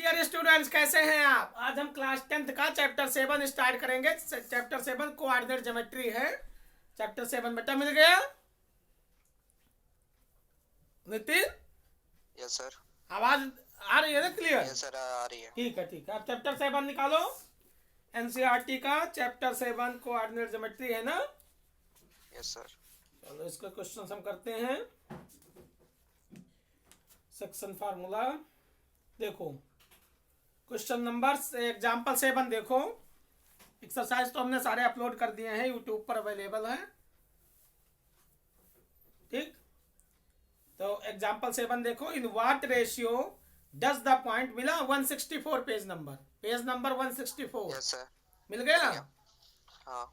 Dear students, कैसे हैं आप? आज हम क्लास 10th का चैप्टर 7 स्टार्ट करेंगे। चैप्टर 7 कोऑर्डिनेट ज्योमेट्री है। चैप्टर 7 बेटा मिल गया नितिन? Yes sir. आवाज आ रही है ना? क्लियर? यस सर, आ रही है। ठीक है ठीक है। अब चैप्टर 7 निकालो। एनसीईआरटी का चैप्टर 7 कोऑर्डिनेट ज्योमेट्री है ना? Yes sir. चलो इसका क्वेश्चन हम करते हैं। सेक्शन फार्मूला देखो, क्वेश्चन नंबर एग्जाम्पल 7 देखो। एक्सरसाइज तो हमने सारे अपलोड कर दिए हैं, यूट्यूब पर अवेलेबल है। ठीक, तो एग्जाम्पल 7 देखो। In what ratio does the point मिला 164 पेज नंबर 164। Yes sir. मिल गया? हाँ।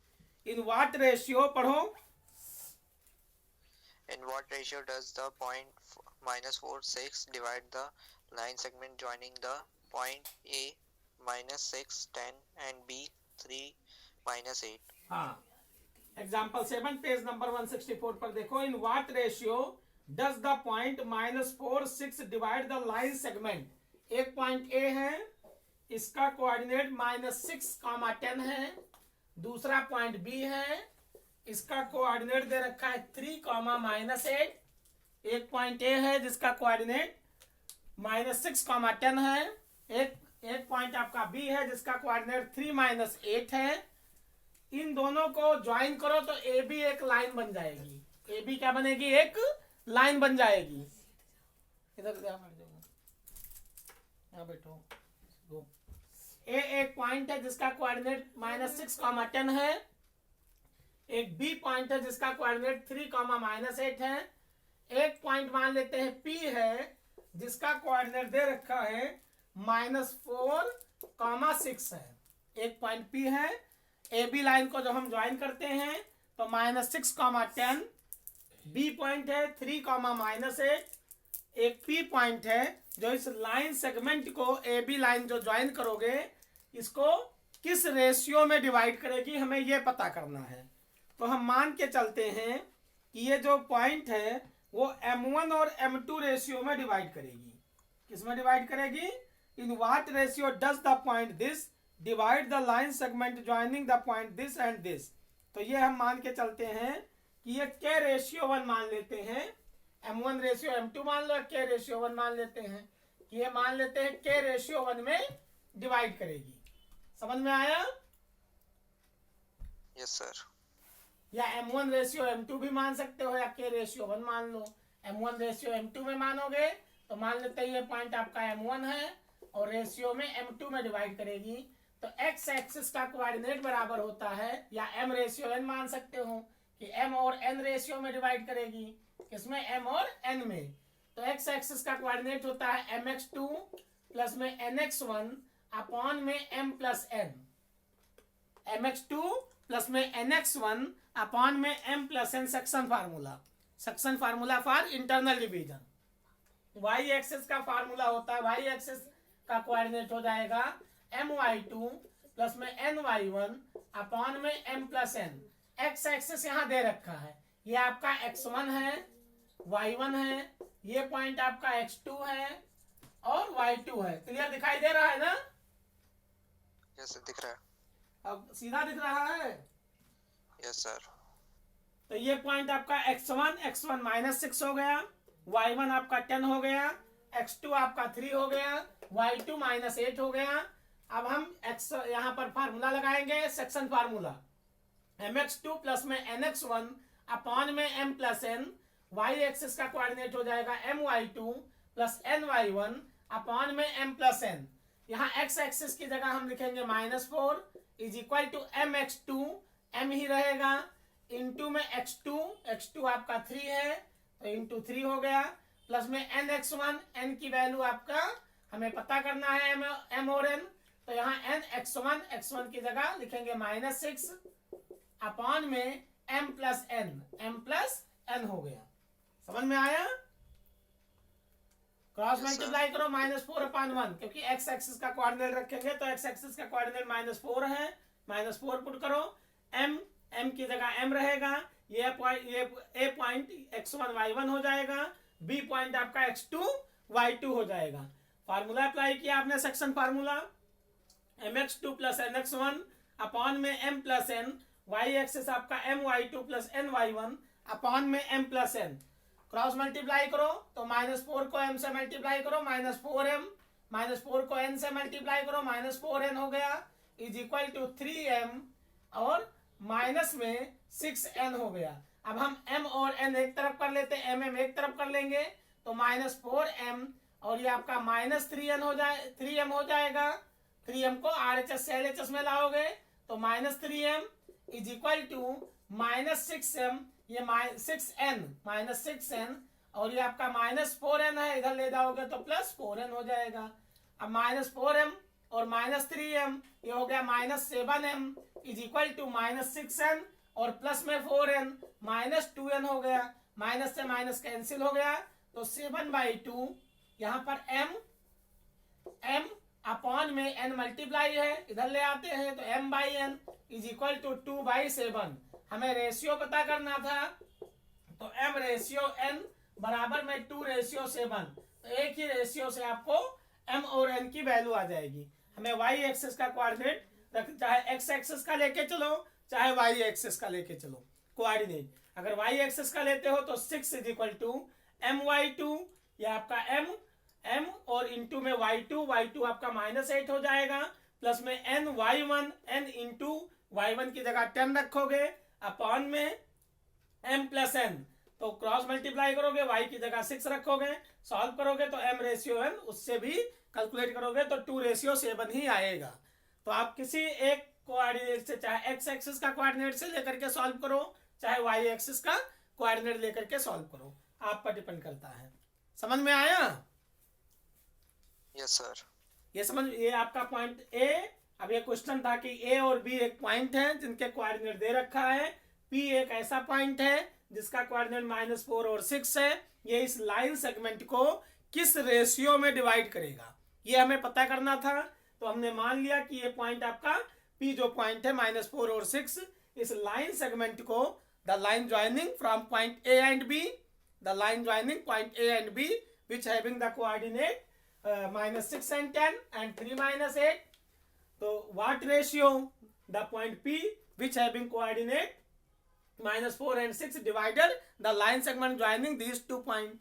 इन व्हाट रेशियो पढ़ो। In what ratio does the point -4 6 divide the line segment joining the point A -6 10 and B 3 -8। हाँ, एग्जाम्पल 7 पेज नंबर 164 पर देखो। In what ratio does the point -4 6 divide the line segment. एक point A है, इसका coordinate -6, 10 है। दूसरा point B है, इसका कोऑर्डिनेट दे रखा है 3, -8। एक पॉइंट ए है जिसका कोऑर्डिनेट -6, 10 है। एक पॉइंट आपका बी है जिसका कोऑर्डिनेट 3 -8 है। इन दोनों को ज्वाइन करो तो ए बी एक लाइन बन जाएगी। ए बी क्या बनेगी? एक लाइन बन जाएगी। इधर यहाँ बैठो। ए एक पॉइंट है जिसका कोऑर्डिनेट -6, 10 है। एक बी पॉइंट है जिसका कोऑर्डिनेट 3, -8 है। एक पॉइंट मान लेते हैं पी है जिसका कोऑर्डिनेट दे रखा है -4, 6 है। एक पॉइंट पी है। ए बी लाइन को जब हम ज्वाइन करते हैं तो -6, 10। बी पॉइंट है 3, -8। एक पी पॉइंट है जो इस लाइन सेगमेंट को ए बी लाइन जो ज्वाइन करोगे इसको किस रेशियो में डिवाइड करेगी, हमें ये पता करना है। तो हम मान के चलते हैं कि ये जो पॉइंट है वो M1 और M2 रेशियो में डिवाइड करेगी। किस में डिवाइड करेगी? इन what ratio does the point this divide the line segment joining the point this and this. तो ये हम मान के चलते हैं कि ये K रेशियो 1 मान लेते हैं। M1 रेशियो M2 मान लो, K रेशियो 1 मान लेते हैं कि ये मान लेते हैं K रेशियो 1 में डिवाइड करेगी। समझ में आया? Yes sir. या M1 रेशियो M2 भी मान सकते हो, या K रेशियो 1 मान लो। M1 रेशियो M2 में मानोगे तो मान लेते हैं ये पॉइंट आपका M1 है और रेशियो में M2 में डिवाइड करेगी। तो x एक्सिस का कोऑर्डिनेट बराबर होता है, या M रेशियो n मान सकते हो कि M और n रेशियो में डिवाइड करेगी। किसमें? M और n में। तो x एक्सिस का कोऑर्डिनेट होता है mx2 प्लस में nx1 अपॉन में m plus n। mx2 plus में nx1 अपॉन में m plus n section formula for internal division. y axis का फार्मूला होता है, y एक्सिस का कोऑर्डिनेट हो जाएगा my2 प्लस में ny1 अपॉन में m plus n। x axis यहाँ दे रखा है, ये आपका x1 है, y1 है, ये पॉइंट आपका x2 है और y2 है। क्लियर दिखाई दे रहा है ना? यस सर, दिख रहा है। अब सीधा दिख रहा है? Yes sir. तो ये पॉइंट आपका x1 -6 हो गया, y1 आपका 10 हो गया, x2 आपका 3 हो गया, y2 -8 हो गया। अब हम x यहाँ पर फार्मूला लगाएंगे, सेक्शन फार्मूला। mx2 प्लस में nx1 अपॉन में m plus n। y axis का कोऑर्डिनेट हो जाएगा my2 प्लस ny1 अपॉन में m प्लस n। यहाँ x एक्सिस की जगह हम लिखेंगे -4 is equal to mx2, m ही रहेगा, इंटू में x2 आपका 3 है तो इंटू 3 हो गया, प्लस में nx1, n की वैल्यू आपका हमें पता करना है m और n। तो यहाँ x1 की जगह लिखेंगे -6 अपॉन में m प्लस n हो गया। समझ में आया? क्रॉस मल्टीप्लाई करो -4/1, क्योंकि x एक्सिस का कोऑर्डिनेट रखेंगे तो x एक्सिस का कोऑर्डिनेट -4 है। -4 पुट करो, m की जगह m रहेगा, ये a पॉइंट x1 y1 हो जाएगा, b पॉइंट आपका x2 y2 हो जाएगा। फार्मूला अप्लाई किया आपने, section formula mx2 plus nx1 upon में m plus n, y axis आपका my2 प्लस ny1 अपॉन में m plus n, cross multiply करो तो -4 को m से मल्टीप्लाई करो -4m, -4 को n से मल्टीप्लाई करो -4n हो गया, इज इक्वल टू 3m और माइनस में 6n हो गया। अब हम m और n एक तरफ कर लेते हैं, m एक तरफ कर लेंगे तो -4m और ये आपका -3n हो जाए, 3m हो जाएगा। 3m को RHS से LHS में लाओगे तो -3m is equal to -6m, ये 6n और ये आपका -4n है, इधर ले जाओगे तो +4n हो जाएगा। अब -4m और -3m ये हो गया -7m is equal to -6n और प्लस में 4n -2n हो गया, माइनस से माइनस कैंसिल हो गया तो 7/2 यहाँ पर m अपॉन में n मल्टीप्लाई है, इधर ले आते हैं तो m/n इज इक्वल टू 2/7। हमें रेशियो पता करना था तो m रेशियो n बराबर में 2/7, तो एक ही रेशियो से आपको m और n की वैल्यू आ जाएगी। हमें y एक्सिस का कोऑर्डिनेट चाहे x एक्सिस का लेके चलो चाहे y एक्सिस का लेके चलो कोऑर्डिनेट, अगर y एक्सिस का लेते हो तो 6 इज इक्वल टू my2, ये आपका m और इंटू में y2 आपका -8 हो जाएगा, प्लस में ny1 n इंटू y1 की जगह 10 रखोगे अपॉन में m प्लस n, तो क्रॉस मल्टीप्लाई करोगे y की जगह 6 रखोगे, सॉल्व करोगे तो m रेशियो n, उससे भी कैलकुलेट करोगे तो 2/7 ही आएगा। तो आप किसी एक कोऑर्डिनेट से, चाहे x एक्सिस का कोऑर्डिनेट से लेकर के सॉल्व करो चाहे y एक्सिस का कोऑर्डिनेट लेकर के सॉल्व करो, आप पर डिपेंड करता है। समझ में आया? Yes sir. ये आपका पॉइंट ए। अब ये क्वेश्चन था कि ए और बी एक पॉइंट है जिनके कोऑर्डिनेट दे रखा है, पी एक ऐसा पॉइंट है जिसका कोऑर्डिनेट -4 और 6 है, ये इस लाइन सेगमेंट को किस रेशियो में डिवाइड करेगा ये हमें पता करना था। तो हमने मान लिया कि ये पॉइंट आपका पी जो पॉइंट है -4 और 6, इस लाइन सेगमेंट को the line joining from point A and B, the line joining point A and B which having the coordinate -6 and 10 and 3 - 8, तो what ratio the point P which having coordinate -4 and 6 divided the line segment joining these two point,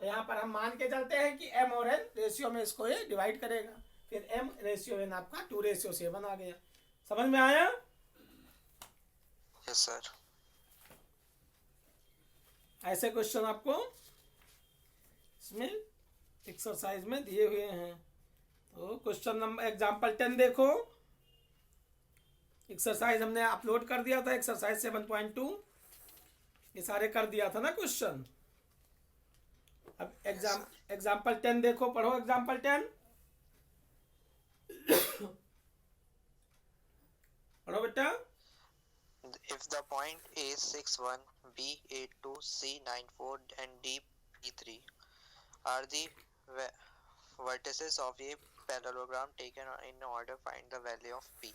तो यहाँ पर हम मान के चलते हैं कि m और n रेशियो में इसको ये डिवाइड करेगा, फिर m रेशियो n आपका 2/7 आ गया। समझ में आया? Yes sir. ऐसे क्वेश्चन आपको इसमें एक्सरसाइज में दिए हुए हैं। तो क्वेश्चन नंबर एग्जांपल 10 देखो, एक्सरसाइज हमने अपलोड कर दिया था, एक्सरसाइज 7.2 ये सारे कर दिया था ना क्वेश्चन। अब एग्जांपल 10 देखो, पढ़ो एग्जांपल 10 पढ़ो बेटा। If the point A 6, 1, B 8, 2, C 9, 4 and D P3 are the vertices of a parallelogram taken in order, find the value of P.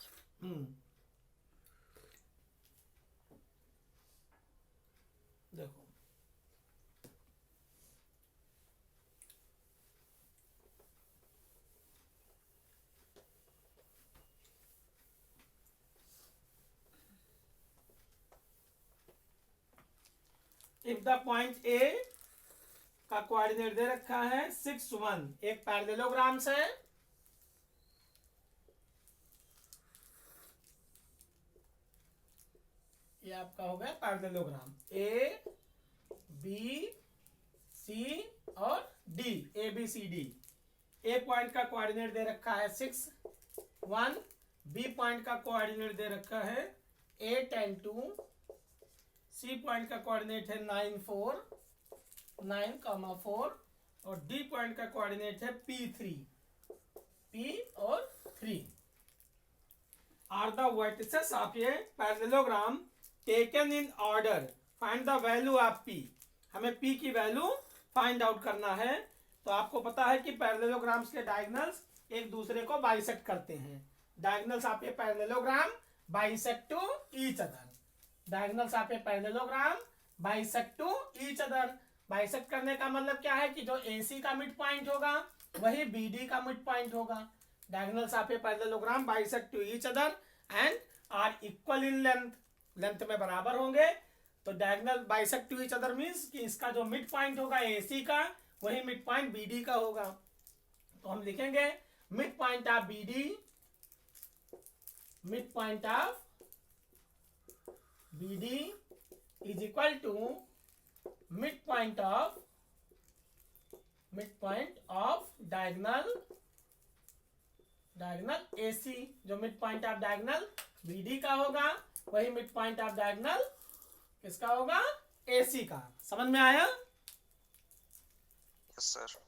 देखो इफ द पॉइंट ए का कोऑर्डिनेट दे रखा है 6, 1, एक पैरेललोग्राम से ये आपका हो गया पैरेललोग्राम ए बी सी और D, A B C D. A point का कोऑर्डिनेट दे रखा है 6, 1, बी पॉइंट का कोऑर्डिनेट दे रखा है 8 and 2, सी पॉइंट का कोऑर्डिनेट है 9, 4 और डी पॉइंट का कोऑर्डिनेट है P3, P और 3 are the vertices of a parallelogram taken in order, find the value of P। हमें P की वैल्यू फाइंड आउट करना है। तो आपको पता है कि पैरेललोग्राम्स के डायगोनल्स एक दूसरे को बाइसेक्ट करते हैं, diagonals of a parallelogram bisect to each other, diagonals of a parallelogram bisect to each other. Bisect करने का मतलब क्या है कि जो AC का मिड पॉइंट होगा वही BD का मिड पॉइंट होगा। Diagonals of a parallelogram bisect to each other and are equal in length, length में बराबर होंगे। तो diagonal bisect to each other means कि इसका जो मिड पॉइंट होगा AC का, वही मिड पॉइंट BD का होगा। तो हम लिखेंगे mid point of BD, mid point of BD is equal to mid point of diagonal AC। जो mid point of diagonal BD का होगा, वही मिड पॉइंट ऑफ डायगोनल किसका होगा? AC का। समझ में आया? Yes sir.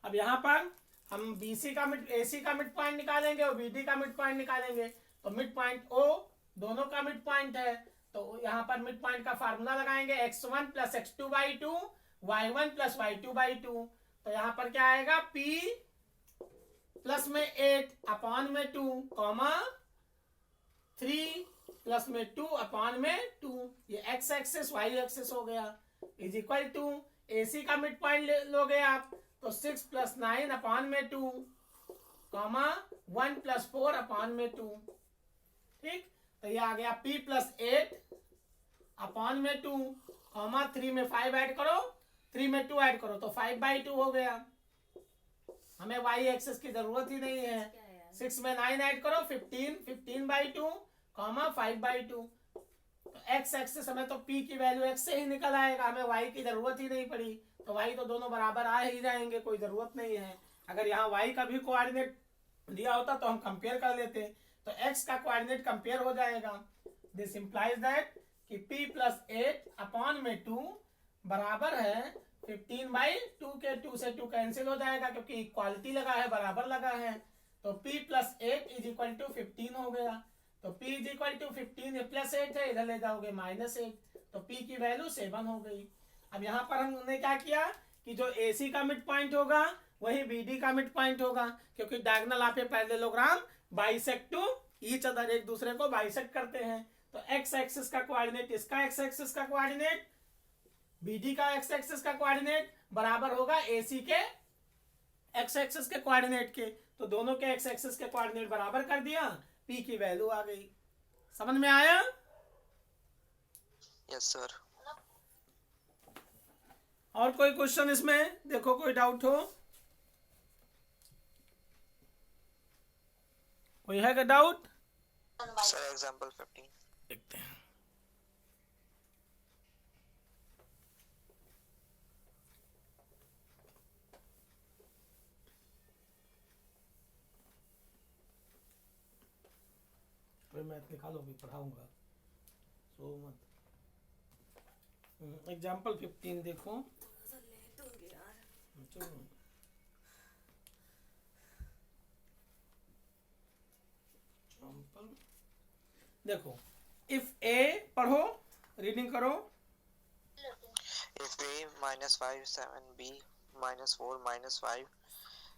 अब यहाँ पर हम BC का AC का मिड पॉइंट निकालेंगे और BD का मिड पॉइंट निकालेंगे। तो मिड पॉइंट O दोनों का मिड पॉइंट है, तो यहाँ पर मिड पॉइंट का फार्मूला लगाएंगे x1 plus x2/2 y1 plus y2/2। तो यहाँ पर क्या आएगा? P प्लस में 8 अपॉन में 2 कॉमा 3 प्लस में 2 अपॉन में 2, ये x एक्सिस y एक्सिस हो गया, इज इक्वल टू AC का मिड पॉइंट लोगे आप तो 6 प्लस 9 अपॉन में 2 कॉमा 1 प्लस 4 अपॉन में 2। ठीक, तो ये आ गया P प्लस 8 अपॉन में 2 कॉमा 3 में 5 ऐड करो, 3 में 2 ऐड करो तो 5/2 हो गया। हमें y एक्सिस की जरूरत ही नहीं है। 6 में 9 ऐड करो 15/2 कॉमा 5/2। तो x एक्सिस हमें तो p की वैल्यू x से ही निकल आएगा, हमें y की जरूरत ही नहीं पड़ी। तो y तो दोनों बराबर आ ही जाएंगे, कोई जरूरत नहीं है। अगर यहाँ y का भी कोऑर्डिनेट दिया होता तो हम कंपेयर कर लेते, तो x का कोऑर्डिनेट कंपेयर हो जाएगा। दिस इंप्लाइज दैट कि p प्लस 8 अपॉन में 2 बराबर है 15/2 के 2 से 2 कैंसिल हो जाएगा क्योंकि इक्वालिटी लगा है, बराबर लगा है। तो p plus 8 is equal to 15 हो गया। तो p इज इक्वल टू 15, ये प्लस 8 है, इधर ले जाओगे -8, तो p की वैल्यू 7 हो गई। अब यहाँ पर हमने क्या किया कि जो AC का मिड पॉइंट होगा वही BD का मिड पॉइंट होगा, क्योंकि diagonal of a parallelogram bisect to each other, एक दूसरे को बाइसेक्ट करते हैं। तो x एक्सिस का कोऑर्डिनेट इसका x एक्सिस का कोऑर्डिनेट, BD का x एक्सिस का कोऑर्डिनेट बराबर होगा AC के x एक्सिस के कोऑर्डिनेट के। तो दोनों के x एक्सिस के कोऑर्डिनेट बराबर कर दिया, P की वैल्यू आ गई। समझ में आया? Yes sir. और कोई क्वेश्चन इसमें? देखो कोई डाउट हो, कोई है क्या डाउट? सर एग्जांपल 15 देखते हैं। मैथ निकालो, भी पढ़ाऊंगा, सो मत। एग्जाम्पल 15 देखो। एग्जाम्पल देखो, इफ A पढ़ो, रीडिंग करो। if A -5 7 B -4 -5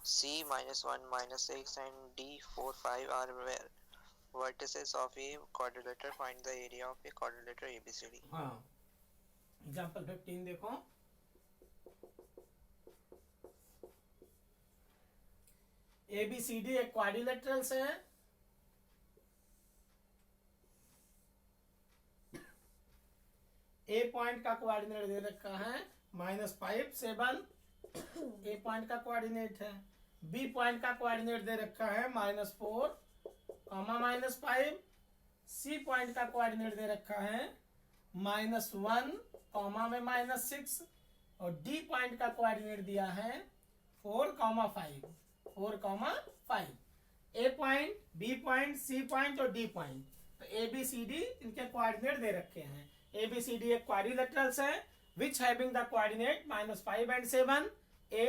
C -1 -6 and D 4 5 are vertices of a quadrilateral, find the area of a quadrilateral ABCD। हाँ, एग्जाम्पल 15 देखो। ABCD एक क्वाड्रिलेटरल्स है। A पॉइंट का कोऑर्डिनेट दे रखा है -5 7, A पॉइंट का कोऑर्डिनेट है। B पॉइंट का कोऑर्डिनेट दे रखा है -4 -5। C पॉइंट का कोऑर्डिनेट दे रखा है -1 में -6 और D पॉइंट का कोऑर्डिनेट दिया है 4 5। A point, B point, C point और D पॉइंट, तो ABCD इनके कोऑर्डिनेट दे रखे हैं। ABCD एक क्वाड्रिलेटरल्स है which having the coordinate -5 and 7। A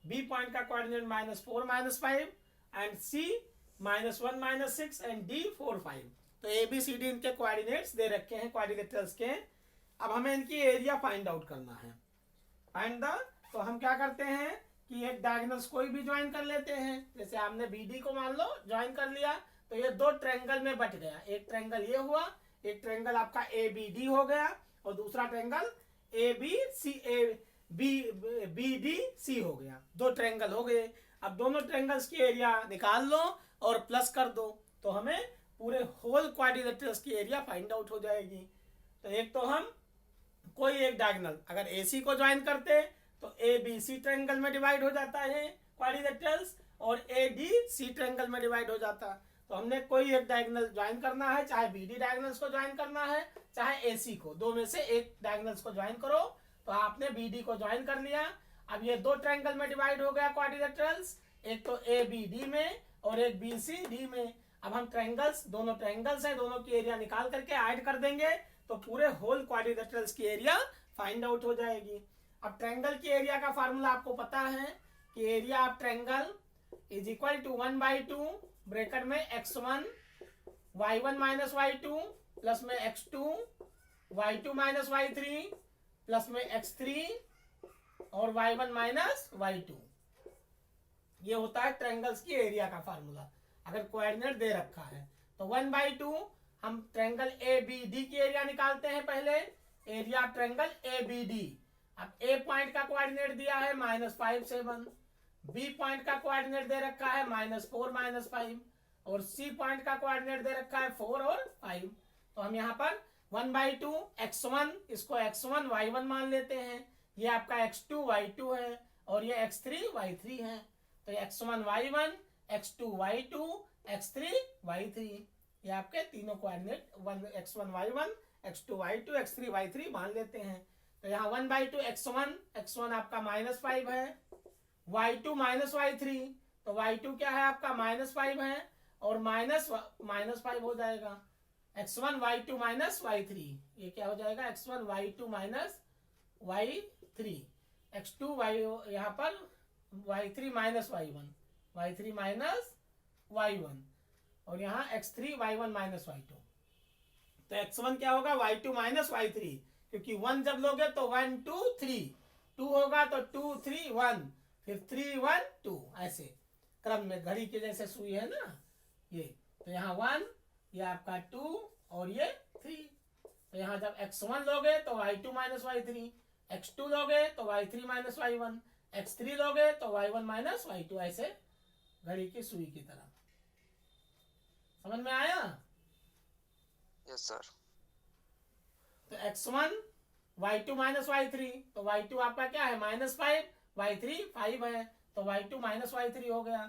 B point का coordinate -4 -5 and C -1 -6 and D 4 5। तो ABCD इनके कोऑर्डिनेट्स दे रखे हैं क्वाड्रिलेटरल्स के। अब हमें इनकी एरिया फाइंड आउट करना है। फाइंड द, तो हम क्या करते हैं कि एक डायगोनल्स कोई भी ज्वाइन कर लेते हैं। जैसे आपने BD को मान लो ज्वाइन कर लिया, तो ये दो ट्रायंगल में बट गया। एक ट्रायंगल ये हुआ, एक ट्रायंगल आपका ABD हो गया और दूसरा ट्रायंगल बी डी सी हो गया, दो ट्रायंगल हो गए। अब दोनों ट्रायंगल्स की एरिया निकाल लो और प्लस कर दो, तो हमें पूरे होल क्वाड्रिलेटरल्स की एरिया फाइंड आउट हो जाएगी। तो एक तो हम कोई एक डायगोनल अगर AC को ज्वाइन करते तो ABC ट्रायंगल में डिवाइड हो जाता है क्वाड्रिलेटरल्स, और ADC ट्रायंगल में डिवाइड हो जाता। तो हमने कोई एक डायगोनल ज्वाइन करना है, चाहे BD डायगोनल्स को ज्वाइन करना है चाहे AC को, दो में से एक डायगोनल्स को ज्वाइन करो। तो आपने BD को ज्वाइन कर लिया। अब ये दो ट्रायंगल में डिवाइड हो गया क्वाड्रिलेटरल्स, एक तो ABD में और एक BCD में। अब हम ट्रायंगल्स, दोनों ट्रायंगल्स हैं, दोनों की एरिया निकाल करके ऐड कर देंगे तो पूरे होल क्वाड्रिलेटरल्स की एरिया फाइंड आउट हो जाएगी। अब ट्रायंगल की एरिया का फार्मूला आपको पता है कि area of triangle is equal to 1/2 bracket में x1 y1 minus y2 plus में x2 y2 minus y3 plus में x3 और y1 माइनस y2। ये होता है ट्रायंगल्स की एरिया का फार्मूला अगर कोऑर्डिनेट दे रखा है। तो 1/2 हम ट्रायंगल ABD की एरिया निकालते हैं। पहले एरिया ऑफ ट्रायंगल ABD। अब A पॉइंट का कोऑर्डिनेट दिया है -5 7, B पॉइंट का कोऑर्डिनेट दे रखा है -4 -5, और C पॉइंट का कोऑर्डिनेट दे रखा है 4 और 5। तो हम यहाँ पर 1/2 x1, इसको x1 y1 मान लेते हैं, ये आपका x2 y2 है और ये x3 y3 है। तो x1 y1, x2 y2, x3 y3, ये आपके तीनों coordinate x1 y1, x2 y2, x3 y3 मान लेते हैं। तो यहाँ 1/2 x1 आपका -5 है, y2 माइनस y3, तो y2 क्या है आपका -5 है और -5 हो जाएगा। x1 y2 माइनस y3, ये क्या हो जाएगा x1 y2 minus y3, x2 y यहाँ पर y3 minus y1 minus y1, और यहाँ x3 y1 माइनस y2। तो x1 क्या होगा y2 माइनस y3, क्योंकि 1 जब लोगे तो 1 2 3, 2 होगा तो 2 3 1, फिर 3 1 2, ऐसे क्रम में घड़ी के जैसे सुई है ना ये। तो यहाँ 1, ये आपका 2 और ये 3। तो यहाँ जब x1 लोगे तो y2 माइनस y3, x2 लोगे तो y3 माइनस y1, x3 लोगे तो y1 माइनस y2, ऐसे घड़ी की सुई की तरह। समझ में आया? Yes sir. तो x1 y2 माइनस y3, तो y2 आपका क्या है -5, y3 5 है, तो y2 माइनस y3 हो गया।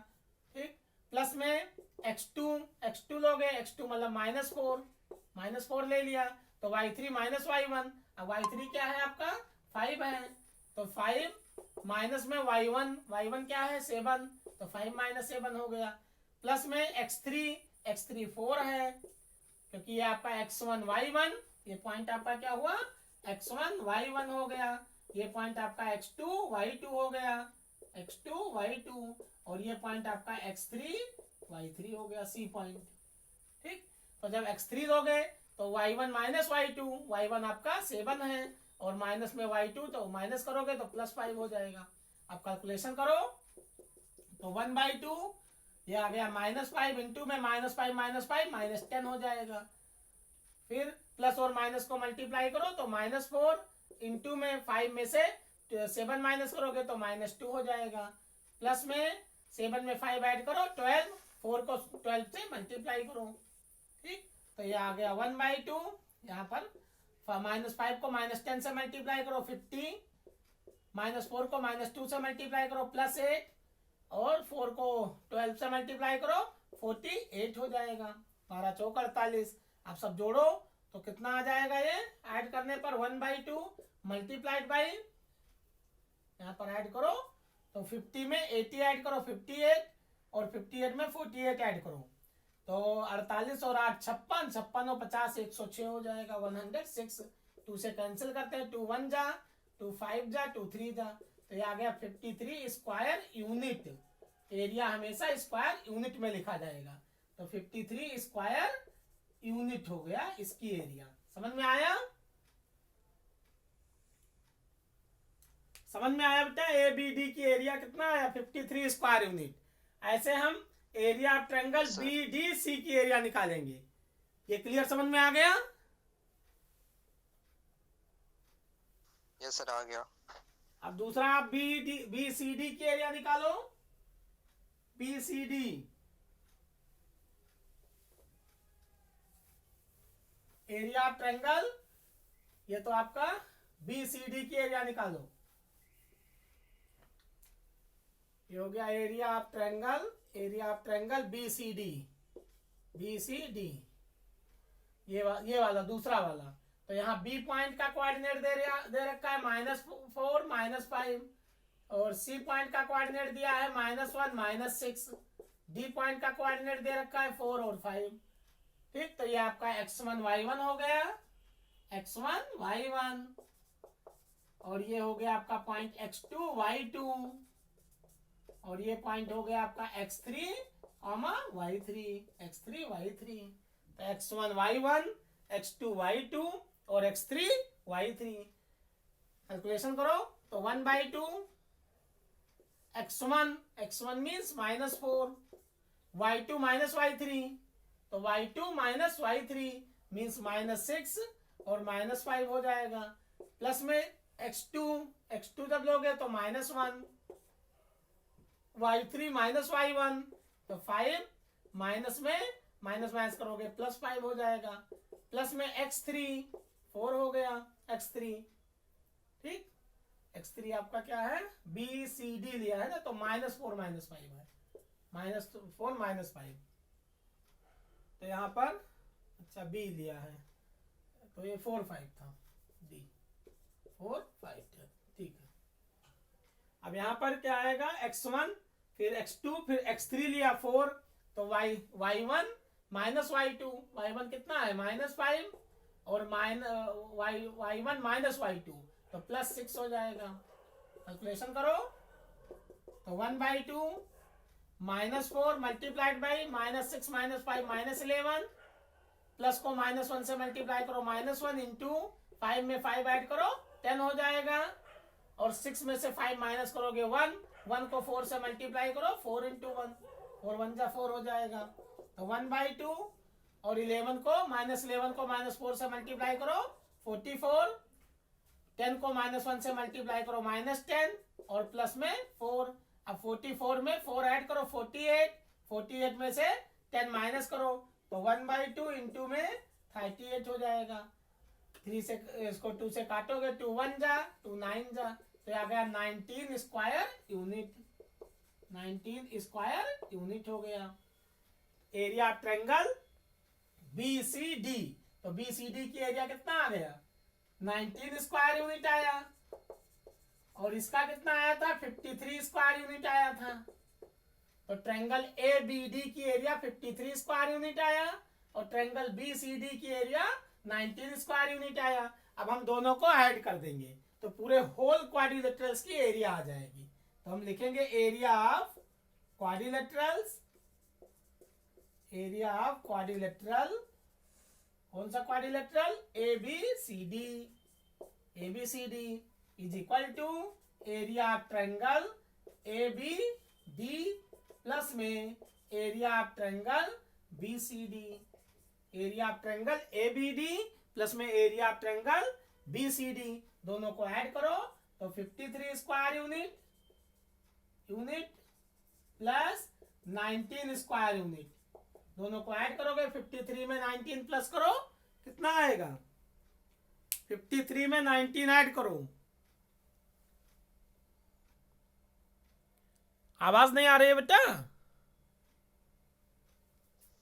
ठीक, प्लस में x2 लोगे, x2 मतलब -4 ले लिया, तो y3 माइनस y1। अब y3 क्या है आपका 5 है, तो 5 माइनस में y1 क्या है 7, तो 5 माइनस 7 हो गया। प्लस में x3 4 है, क्योंकि ये आपका x1 y1, ये पॉइंट आपका क्या हुआ x1 y1 हो गया, ये पॉइंट आपका x2 y2 हो गया, x2 y2, और ये पॉइंट आपका x3 y3 हो गया, C पॉइंट। ठीक, तो जब x3 लोगे तो y1 माइनस y1 आपका 7 है, और माइनस में y2, तो माइनस करोगे तो +5 हो जाएगा। अब कैलकुलेशन करो तो 1/2 ये आ गया -5 इंटू में -5 -10 हो जाएगा। फिर प्लस और माइनस को मल्टीप्लाई करो तो -4 इंटू में 5 में से 7 माइनस करोगे तो -2 हो जाएगा। प्लस में 7 में 5 ऐड करो 12, 4 को 12 से मल्टीप्लाई करो। ठीक, तो ये आ गया 1/2। यहाँ पर -5 को -10 से मल्टीप्लाई करो 50, -4 को -2 से मल्टीप्लाई करो +8, और 4 को 12 से मल्टीप्लाई करो 48 हो जाएगा। 12 चौक 48। आप सब जोड़ो तो कितना आ जाएगा, ये ऐड करने पर 1/2 मल्टीप्लाइड बाई, यहाँ पर ऐड करो तो 50 में 80 ऐड करो 58, और 58 में 48 ऐड करो तो 48 और 8 56, 56 और 50 106 हो जाएगा, 106। 2 से कैंसिल करते हैं, 2 1 जा, 2 5 जा, 2 3 जा, तो ये आ गया 53 स्क्वायर यूनिट। एरिया हमेशा स्क्वायर यूनिट में लिखा जाएगा, तो 53 स्क्वायर यूनिट हो गया इसकी एरिया। समझ में आया? समझ में आया बेटा? ABD की एरिया कितना आया 53 स्क्वायर यूनिट। ऐसे हम एरिया ऑफ ट्रायंगल BDC की एरिया निकालेंगे। ये क्लियर, समझ में आ गया? यस सर, आ गया। अब दूसरा आप बी सी डी की एरिया निकालो। B C D area of triangle, ये तो आपका बी सी डी की एरिया निकालो। ये हो गया area of triangle, area of triangle B C D, B C D, ये वाला दूसरा वाला। तो यहाँ बी पॉइंट का कोऑर्डिनेट दे रखा है -4 -5, और सी पॉइंट का कोऑर्डिनेट दिया है -1 -6, डी पॉइंट का कोऑर्डिनेट दे रखा है 4 और 5। ठीक, तो ये आपका x1 y1 हो गया, x1 y1, और ये हो गया आपका पॉइंट x2 y2, और ये पॉइंट हो गया आपका x3 y3, x3 y3। तो x1 y1, x2 y2 और x3 y3। कैलकुलेशन करो तो 1/2 x1 मीन्स -4, y2 y3, तो y2 y3 मीन्स -6 और -5 हो जाएगा। प्लस में x2 जब लोगे तो -1, y3 y1, तो 5 माइनस में माइनस करोगे +5 हो जाएगा। प्लस में x3 4 हो गया, x3। ठीक, x3 आपका क्या है, बी सी डी लिया है ना, तो -4 -5 है, -4 -5। तो यहाँ पर अच्छा बी लिया है, तो ये 4 5 था, डी 4 5। ठीक है, अब यहाँ पर क्या आएगा, x1 फिर x2 फिर x3 लिया 4, तो y1 -y2, y1 कितना है -5, और y1 -y2, तो +6 हो जाएगा। कैलकुलेशन करो तो 1/2 -4 मल्टीप्लाइड बाई -6 -5 -11, प्लस को -1 से मल्टीप्लाई करो, -1 इंटू 5 में 5 ऐड करो 10 हो जाएगा, और 6 में से 5 माइनस करोगे 1 को 4 से मल्टीप्लाई करो, 4 इंटू 1, 4 1 जा 4 हो जाएगा। तो 1/2, और 11 को -4 से मल्टीप्लाई करो 44, 10 को -1 से मल्टीप्लाई करो -10, और प्लस में 4। अब 44 में 4 ऐड करो 48 में से 10 माइनस करो, तो 1/2 इंटू में 38 हो जाएगा। 3 से इसको 2 से काटोगे, 2 1 जा 2 9 जा, तो आ गया 19 स्क्वायर यूनिट, 19 स्क्वायर यूनिट हो गया। Area of triangle B C D, तो बी सी डी की एरिया कितना आ गया, 19 स्क्वायर यूनिट आया, और इसका कितना आया था, 53 स्क्वायर यूनिट आया था। तो ट्रायंगल ए बी डी की एरिया 53 स्क्वायर यूनिट आया, और ट्रायंगल बी सी डी की एरिया 19 स्क्वायर यूनिट आया। अब हम दोनों को ऐड कर देंगे, तो पूरे होल क्वाड्रिलेटरल्स की एरिया आ जाएगी। तो हम लिखेंगे area of quadrilaterals, area of quadrilateral, कौन सा quadrilateral, A B C D is equal to area of triangle A B D plus में area of triangle B C D. Area of triangle A B D plus में area of triangle B C D, दोनों को add करो तो 53 square unit plus 19 square unit, दोनों को add करोगे 53 में 19 प्लस करो, कितना आएगा, 53 में 19 ऐड करो। आवाज नहीं आ रही है बेटा?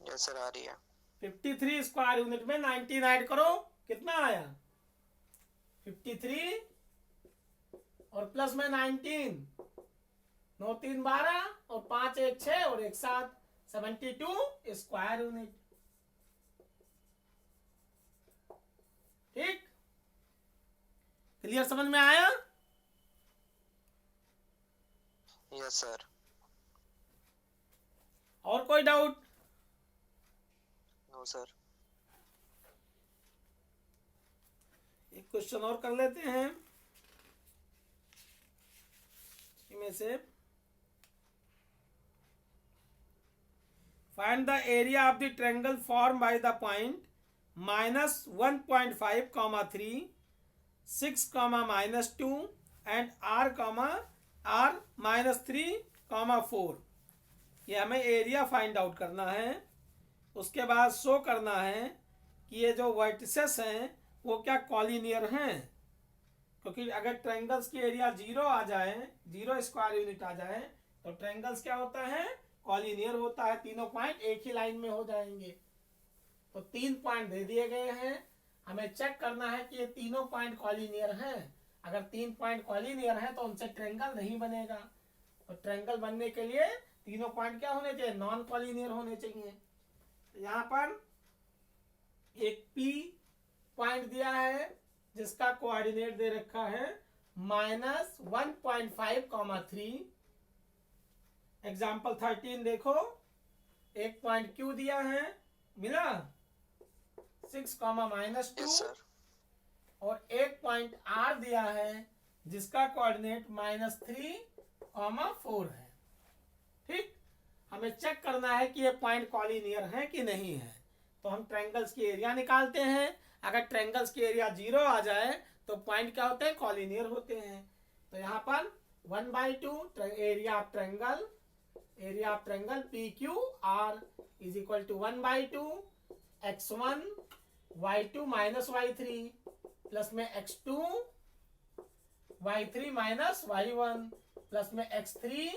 यस सर, आ रही है। 53 स्क्वायर यूनिट में 19 ऐड करो, कितना आया, 53 और प्लस में 19, 9 3 12 और 5 1 6 और 1 7, 72 स्क्वायर यूनिट। ठीक, क्लियर, समझ में आया? Yes sir. और कोई डाउट? No sir. एक क्वेश्चन और कर लेते हैं इनमें से। Find the area of the triangle form by the point -1.5, 3, 6, -2, and r -3, 4। ये हमें एरिया फाइंड आउट करना है। उसके बाद शो करना है कि ये जो वर्टिसेस हैं वो क्या कॉलिनियर हैं, क्योंकि अगर ट्रायंगल्स की एरिया 0 आ जाए, 0 स्क्वायर यूनिट आ जाए, तो ट्रायंगल्स क्या होता है, कॉलिनियर होता है। तीनों पॉइंट एक ही लाइन में हो जाएंगे। तो 3 पॉइंट दे दिए गए हैं, हमें चेक करना है कि ये तीनों पॉइंट कॉलिनियर हैं। अगर 3 पॉइंट कॉलिनियर हैं तो उनसे ट्रायंगल नहीं बनेगा। तो ट्रायंगल बनने के लिए तीनों पॉइंट क्या होने चाहिए, नॉन कॉलिनियर होने चाहिए। तो यहाँ पर एक P पॉइंट दिया है जिसका कोऑर्डिनेट दे रखा है -1.5, 3। एग्जाम्पल 13 देखो, एक पॉइंट Q दिया है, मिला 6, -2। Yes sir. और एक पॉइंट R दिया है जिसका कोऑर्डिनेट -3, 4 है। ठीक, हमें चेक करना है कि ये पॉइंट कॉलिनियर है कि नहीं है। तो हम ट्रायंगल्स की एरिया निकालते हैं। अगर ट्रायंगल्स की एरिया 0 आ जाए तो पॉइंट क्या होते हैं, कॉलिनियर होते हैं। तो यहाँ पर 1/2 area of triangle PQR is equal to 1/2 x1 y2 y3 plus में x2 y3 y1 प्लस में x3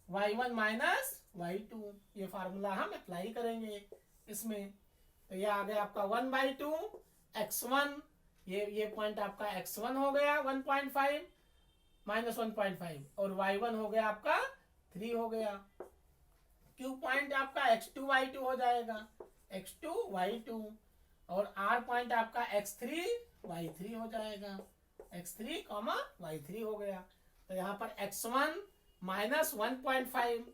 y1 y2। ये फार्मूला हम अप्लाई करेंगे इसमें। तो ये आ गया आपका 1/2 x1, ये पॉइंट आपका x1 हो गया 1.5 -1.5, और y1 हो गया आपका 3 हो गया। Q पॉइंट आपका x2 y2 हो जाएगा, x2 y2, और R पॉइंट आपका x3 y3 हो जाएगा, x3 y3 हो गया। तो यहाँ पर x1 -1.5,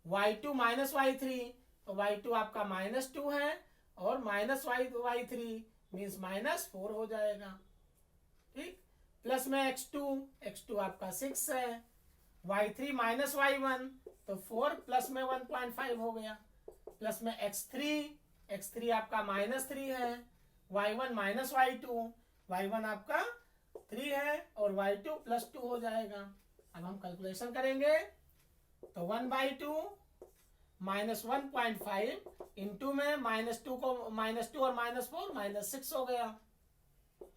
y2 -y3, तो y2 आपका -2 है, और -y3 मीन्स -4 हो जाएगा। ठीक, प्लस में x2 आपका 6 है, y3 -y1, तो 4 प्लस में 1.5 हो गया, प्लस में x3 आपका -3 है, y1 -y2, y1 आपका 3 है, और y2 +2 हो जाएगा। अब हम कैलकुलेशन करेंगे तो 1/2 -1.5 इंटू में -2 को -2 और -4 -6 हो गया,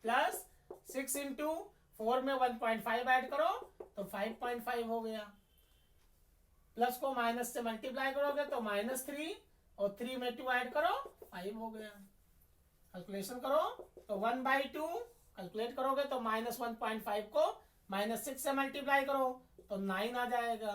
प्लस 6 इंटू 4 में 1.5 ऐड करो तो 5.5 हो गया, प्लस को माइनस से मल्टीप्लाई करोगे तो -3, और 3 में 2 ऐड करो 5 हो गया। कैलकुलेशन करो तो 1/2 कैलकुलेट करोगे तो -1.5 को -6 से मल्टीप्लाई करो तो 9 आ जाएगा,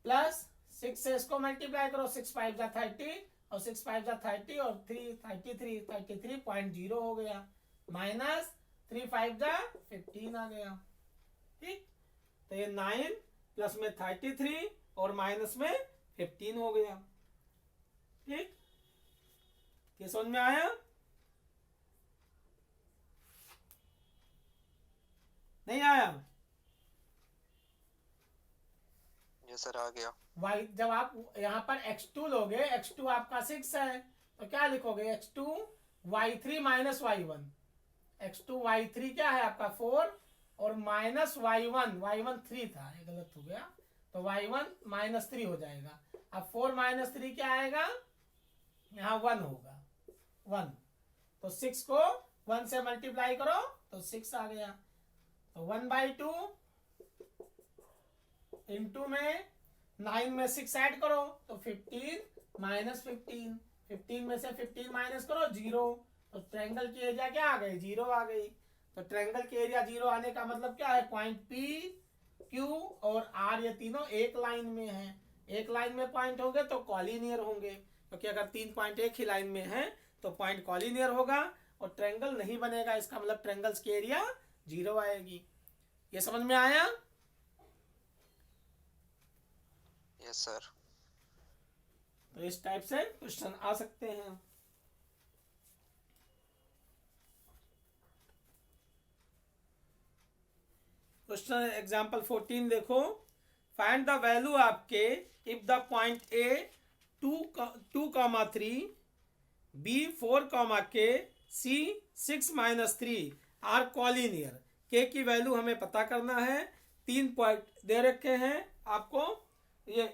प्लस 6 से इसको मल्टीप्लाई करो, 6 5 जा 30, और 6 5 जा 30, और 3 33.0 हो गया, माइनस 3 5 जा 15 आ गया। ठीक, तो ये 9 प्लस में 33 और माइनस में 15 हो गया। ठीक, ये समझ में आया? नहीं आया? Yes sir, आ गया। y जब आप यहाँ पर x2 लोगे, x2 आपका 6 है, तो क्या लिखोगे, x2 y3 -y1, x2 y3 क्या है आपका 4, और -y1 3 था, ये गलत हो गया, तो y1 -3 हो जाएगा। अब 4 -3 क्या आएगा, यहाँ 1 होगा, 1, तो 6 को 1 से मल्टीप्लाई करो तो 6 आ गया। तो 1/2 इंटू में 9 में 6 ऐड करो तो 15 -15, 15 में से 15 माइनस करो 0, तो ट्रायंगल की एरिया क्या आ गई, 0 आ गई। तो ट्रायंगल की एरिया 0 आने का मतलब क्या है, पॉइंट P, Q और R ये तीनों एक लाइन में हैं। एक लाइन में पॉइंट होंगे तो कॉलिनियर होंगे, क्योंकि अगर 3 पॉइंट एक ही लाइन में है तो पॉइंट कॉलिनियर होगा और ट्रायंगल नहीं बनेगा। इसका मतलब ट्रायंगल्स की एरिया 0 आएगी। ये समझ में आया? Yes sir. तो इस टाइप से क्वेश्चन आ सकते हैं। क्वेश्चन एग्जांपल 14 देखो, find the value of k if the point A 2, 3, B 4, K, C 6 - 3 are collinear. K की वैल्यू हमें पता करना है। 3 पॉइंट दे रखे हैं आपको, ये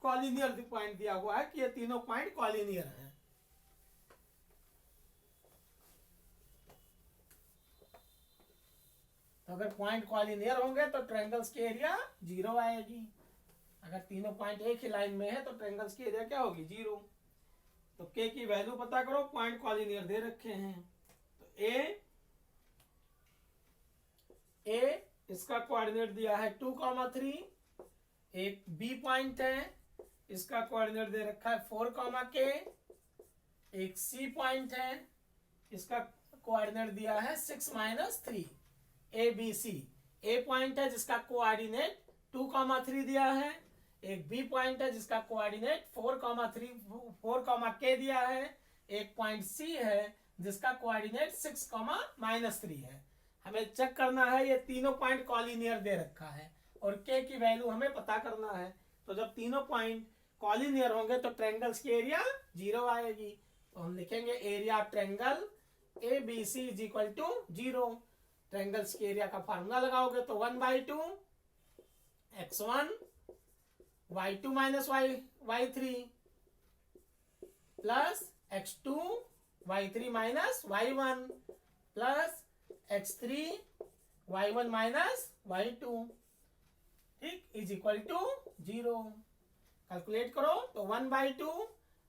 कॉलिनियर पॉइंट दिया हुआ है कि ये तीनों पॉइंट कॉलिनियर हैं। तो अगर पॉइंट कॉलिनियर होंगे तो ट्रायंगल्स की एरिया 0 आएगी। अगर तीनों पॉइंट एक ही लाइन में है तो ट्रायंगल्स की एरिया क्या होगी? 0। तो के की वैल्यू पता करो, पॉइंट कॉलिनियर दे रखे हैं। तो ए इसका कोऑर्डिनेट दिया है 2,3। एक बी पॉइंट है, इसका कोऑर्डिनेट दे रखा है 4, एक सी पॉइंट है, इसका कोऑर्डिनेट दिया है 6-3। ए बी सी, ए पॉइंट है जिसका कोऑर्डिनेट 2,3 दिया है, एक बी पॉइंट है जिसका कोऑर्डिनेट 4, दिया है, एक पॉइंट सी है जिसका कोऑर्डिनेट 6, -3 है। हमें चेक करना है ये तीनों पॉइंट कॉलिनियर दे रखा है और के की वैल्यू हमें पता करना है। तो जब तीनों पॉइंट कॉलिनियर होंगे तो ट्रायंगल्स की एरिया 0 आएगी। तो हम लिखेंगे area of triangle A B C is equal to 0। Triangles की एरिया का फार्मूला लगाओगे तो 1/2 x1 y2 minus y3 plus x2 y3 minus y1 plus x3 y1 minus y2, ठीक, इज इक्वल टू 0। कैलकुलेट करो तो 1/2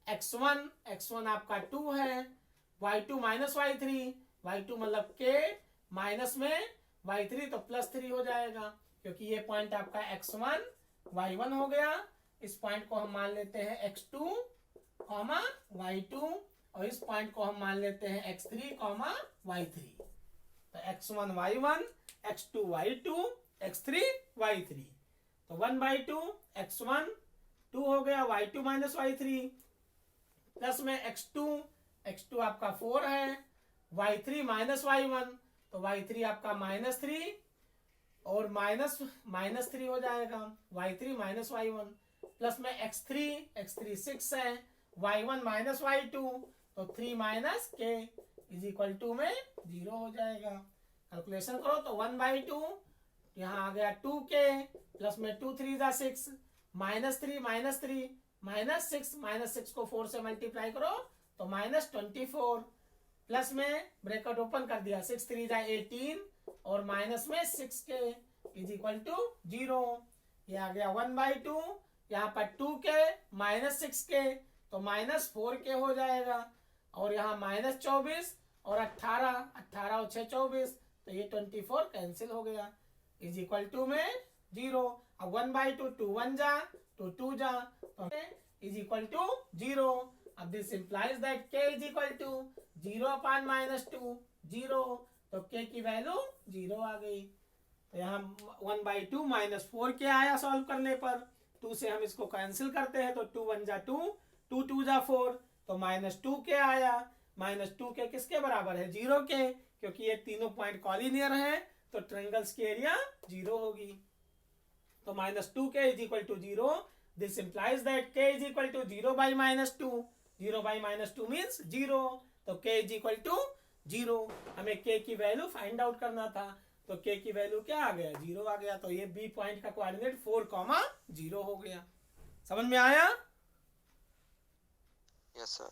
x1 आपका 2 है, y2 minus y3 मतलब के माइनस में y3 तो +3 हो जाएगा, क्योंकि ये पॉइंट आपका x1 y1 हो गया। इस पॉइंट को हम मान लेते हैं x2, y2 और इस पॉइंट को हम मान लेते हैं x3, y3। तो x1 y1, x2 y2, x3 y3। तो 1/2 x1 2 हो गया, y2 माइनस y3 प्लस में x2 आपका 4 है, y3 माइनस y1 तो y3 आपका -3 और -3 हो जाएगा, y3 माइनस y1 प्लस में x3 6 है, y1 माइनस y2 तो 3 माइनस के इज इक्वल टू में 0 हो जाएगा। कैलकुलेशन करो तो 1/2 यहाँ आ गया 2k प्लस में 2 3 6 -3 -6 को 4 से मल्टीप्लाई करो तो -24 प्लस में ब्रैकेट ओपन कर दिया 6 3 18 और माइनस में 6k इज इक्वल टू 0। ये आ गया 1/2, यहाँ पर 2k -6k तो -4k हो जाएगा और यहाँ -24 और 18 और 6 24 तो ये 24 कैंसिल हो गया इज इक्वल टू में 0। अब 1/2 2 1 जा तो 2 जा तो इज इक्वल टू 0। अब this implies that k is equal to 0/-2 0, तो k की वैल्यू 0 आ गई। तो यहाँ 1/2 -4k आया सॉल्व करने पर, 2 से हम इसको कैंसिल करते हैं तो 2 1 जा 2 2 2 जा 4 तो -2k आया। -2k किसके बराबर है? 0 के, क्योंकि ये तीनों पॉइंट कॉलिनियर हैं तो ट्रायंगल्स की एरिया 0 होगी। तो -2k is equal to 0। This implies that k is equal to 0/-2 0/-2 means 0, तो k इज इक्वल टू 0। हमें k की वैल्यू फाइंड आउट करना था तो k की वैल्यू क्या आ गया? 0 आ गया। तो ये b पॉइंट का कोऑर्डिनेट 4, 0 हो गया। समझ में आया? Yes sir.